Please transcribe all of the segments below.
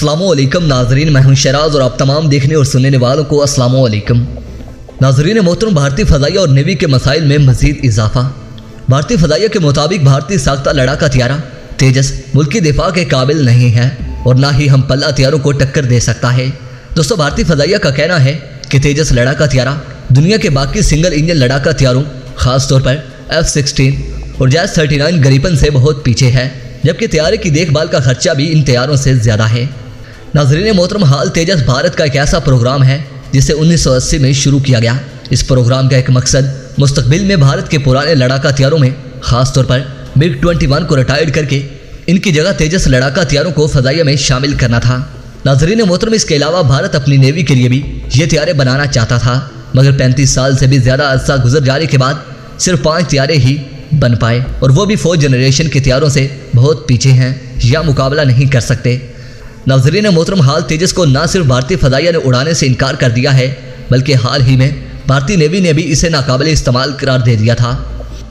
अस्सलाम वालेकुम नाजरीन, मैं हूं शराज और आप तमाम देखने और सुनने वालों को अस्सलाम वालेकुम। नाजरीन मोहतरम, भारतीय फ़ज़ाइया और नेवी के मसाइल में मज़ीद इजाफा। भारतीय फ़ज़ाइया के मुताबिक भारतीय साख्ता लड़ाका हथियार तेजस मुल्की दिफा के काबिल नहीं है और ना ही हम पल्ला हथियारों को टक्कर दे सकता है। दोस्तों, भारतीय फ़ज़ाइया का कहना है कि तेजस लड़ाका हथियार दुनिया के बाकी सिंगल इंजन लड़ाका हथियारों खासतौर पर F-16 और जैस 39 ग्रिपेन से बहुत पीछे है, जबकि तैयारी की देखभाल का खर्चा भी इन तैयारों से ज़्यादा है। नाज़रीन मोहतरम, हाल तेजस भारत का एक ऐसा प्रोग्राम है जिसे 1980 में शुरू किया गया। इस प्रोग्राम का एक मकसद मुस्तकबिल में भारत के पुराने लड़ाका हथियारों में खासतौर पर MiG-21 को रिटायर्ड करके इनकी जगह तेजस लड़ाका हथियारों को फ़ज़ाइया में शामिल करना था। नाज़रीन मोहतरम, इसके अलावा भारत अपनी नेवी के लिए भी ये तैयारे बनाना चाहता था, मगर 35 साल से भी ज़्यादा अरसा गुजर जाने के बाद सिर्फ 5 तैयारे ही बन पाए और वो भी 4th जनरेशन के तैयारों से बहुत पीछे हैं या मुकाबला नहीं कर सकते। नाज़रीन मोहतरम, हाल तेजस को न सिर्फ भारतीय फ़ज़ाइया ने उड़ाने से इनकार कर दिया है, बल्कि हाल ही में भारतीय नेवी ने भी इसे नाकाबिल इस्तेमाल करार दे दिया था।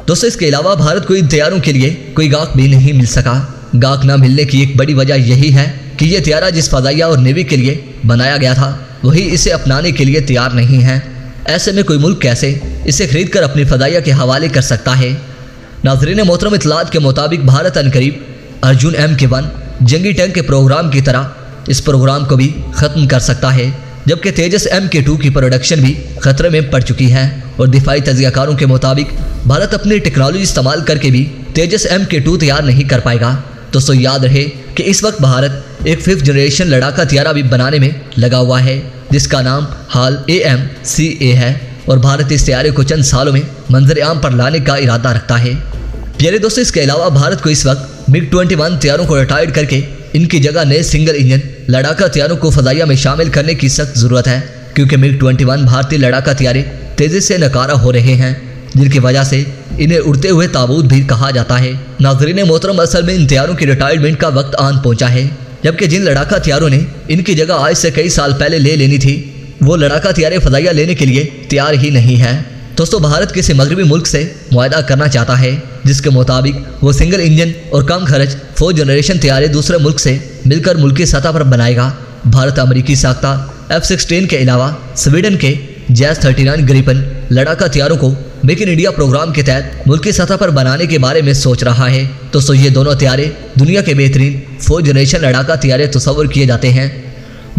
दोस्तों, इसके अलावा भारत को इन तैयारों के लिए कोई गाहक भी नहीं मिल सका। गाहक न मिलने की एक बड़ी वजह यही है कि ये तैयारा जिस फ़ज़ाइया और नेवी के लिए बनाया गया था वही इसे अपनाने के लिए तैयार नहीं है। ऐसे में कोई मुल्क कैसे इसे खरीद कर अपनी फ़ज़ाइया के हवाले कर सकता है। नाज़रीन मोहतरम, इतलात के मुताबिक भारत अनकरीब अर्जुन MK1 जंगी टैंक के प्रोग्राम की तरह इस प्रोग्राम को भी ख़त्म कर सकता है, जबकि तेजस MK2 की प्रोडक्शन भी खतरे में पड़ चुकी है और दिफाई तजियाकारों के मुताबिक भारत अपनी टेक्नोलॉजी इस्तेमाल करके भी तेजस MK2 तैयार नहीं कर पाएगा। दोस्तों, याद रहे कि इस वक्त भारत एक 5th जनरेशन लड़ाका हथियार भी बनाने में लगा हुआ है जिसका नाम हाल AMCA है और भारत इस तैयारे को चंद सालों में मंजर आम पर लाने का इरादा रखता है। प्यारे दोस्तों, इसके अलावा भारत को इस वक्त MiG-21 तैयारों को रिटायर्ड करके इनकी जगह नए सिंगल इंजन लड़ाका हथियारों को फ़ज़ाइया में शामिल करने की सख्त ज़रूरत है, क्योंकि MiG-21 भारतीय लड़ाका हथियारे तेज़ी से नकारा हो रहे हैं, जिनकी वजह से इन्हें उड़ते हुए ताबूत भी कहा जाता है। नाज़रीन मोहतरम, असल में इन तैयारों की रिटायरमेंट का वक्त आन पहुँचा है, जबकि जिन लड़ाका हथियारों ने इनकी जगह आज से कई साल पहले ले लेनी थी वो लड़ाका हथियारे फ़ज़ाइया लेने के लिए तैयार ही नहीं है। दोस्तों, भारत किसी मगरबी मुल्क से मुआहदा करना चाहता है जिसके मुताबिक वो सिंगल इंजन और कम खर्च 4th जनरेशन तैयारे दूसरे मुल्क से मिलकर मुल्की सतह पर बनाएगा। भारत अमेरिकी साख्ता F-16 के अलावा स्वीडन के जैस 39 ग्रिपेन लड़ाका हथियारों को मेक इन इंडिया प्रोग्राम के तहत मुल्की सतह पर बनाने के बारे में सोच रहा है। दोस्तों, ये दोनों तैयारे दुनिया के बेहतरीन 4th जनरेशन लड़ाका तैयारे तस्वर किए जाते हैं,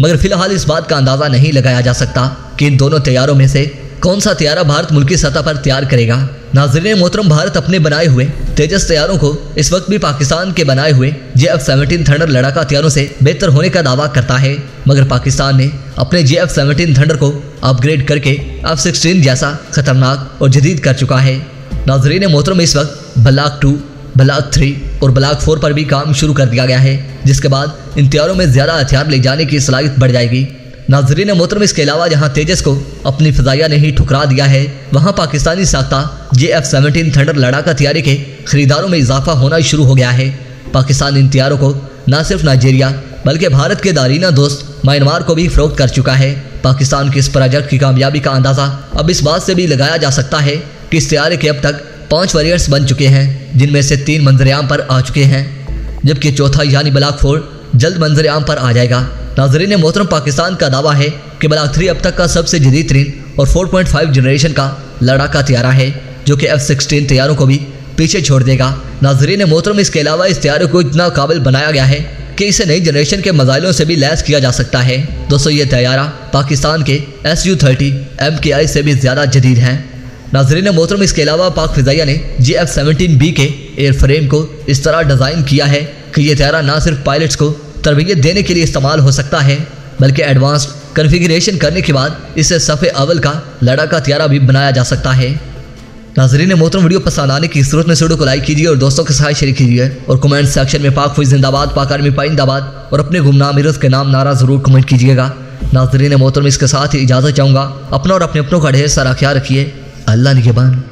मगर फिलहाल इस बात का अंदाज़ा नहीं लगाया जा सकता कि इन दोनों तैयारों में से कौन सा तैयारा भारत मुल्की सतह पर तैयार करेगा। नाज़रीन मोहतरम, भारत अपने बनाए हुए तेजस तैयारों को इस वक्त भी पाकिस्तान के बनाए हुए JF-17 थंडर लड़ाका हथियारों से बेहतर होने का दावा करता है, मगर पाकिस्तान ने अपने JF-17 थंडर को अपग्रेड करके F-16 जैसा खतरनाक और जदीद कर चुका है। नाज़रीन मोहतरम, इस वक्त ब्लॉक 2, ब्लॉक 3 और ब्लॉक 4 पर भी काम शुरू कर दिया गया है, जिसके बाद इन तैयारों में ज़्यादा हथियार ले जाने की सलाहियत बढ़ जाएगी। नाज़रीन मोहतरम, इसके अलावा जहां तेजस को अपनी फ़ज़ाइया ने ही ठुकरा दिया है, वहां पाकिस्तानी साख्ता JF-17 थंडर लड़ाका हथियारे के खरीदारों में इजाफा होना शुरू हो गया है। पाकिस्तान इन तैयारों को न सिर्फ नाइजीरिया बल्कि भारत के दारीना दोस्त म्यांमार को भी फ़रोख्त कर चुका है। पाकिस्तान के इस प्रोजेक्ट की कामयाबी का अंदाज़ा अब इस बात से भी लगाया जा सकता है कि इस तैयारे के अब तक 5 वेरिएंट्स बन चुके हैं, जिनमें से 3 मंजर आम पर आ चुके हैं, जबकि चौथा यानी ब्लॉक 4 जल्द मंजर आम पर आ जाएगा। नाज़रीन मोहतरम, पाकिस्तान का दावा है कि ब्लॉक 3 अब तक का सबसे जदीद तरीन और 4.5 जनरेशन का लड़ाका तैयारा है, जो कि F-16 तैयारों को भी पीछे छोड़ देगा। नाज़रीन मोहतरम, इसके अलावा इस तैयारे को इतना काबिल बनाया गया है कि इसे नई जनरेशन के मज़ाइलों से भी लैस किया जा सकता है। दोस्तों, ये तैयारा पाकिस्तान के Su-30 MKI से भी ज़्यादा जदीद है। नाज़रीन मोहतरम, इसके अलावा पाक फ़ज़ाइया ने JF-17B के एयर फ्रेम को इस तरह डिज़ाइन किया है कि ये तैयारा न सिर्फ पायलट्स को तरबियत देने के लिए इस्तेमाल हो सकता है, बल्कि एडवांस्ड कॉन्फ़िगरेशन करने के बाद इसे सफ़े अव्वल का लड़ाका हथियारा भी बनाया जा सकता है। नाज़रीन मोहतरम, वीडियो पसंद आने की सूरत में वीडियो को लाइक कीजिए और दोस्तों के साथ शेयर कीजिए और कमेंट सेक्शन में पाक फ़ौज जिंदाबाद, पाक आर्मी पाइंदाबाद और अपने गुमनाम मिरज के नाम नारा ज़रूर कमेंट कीजिएगा। नाज़रीन मोहतरम, इसके साथ ही इजाज़त चाहूँगा। अपना और अपने अपनों का ढेर सारा ख्याल रखिए। अल्लाह निगहबान।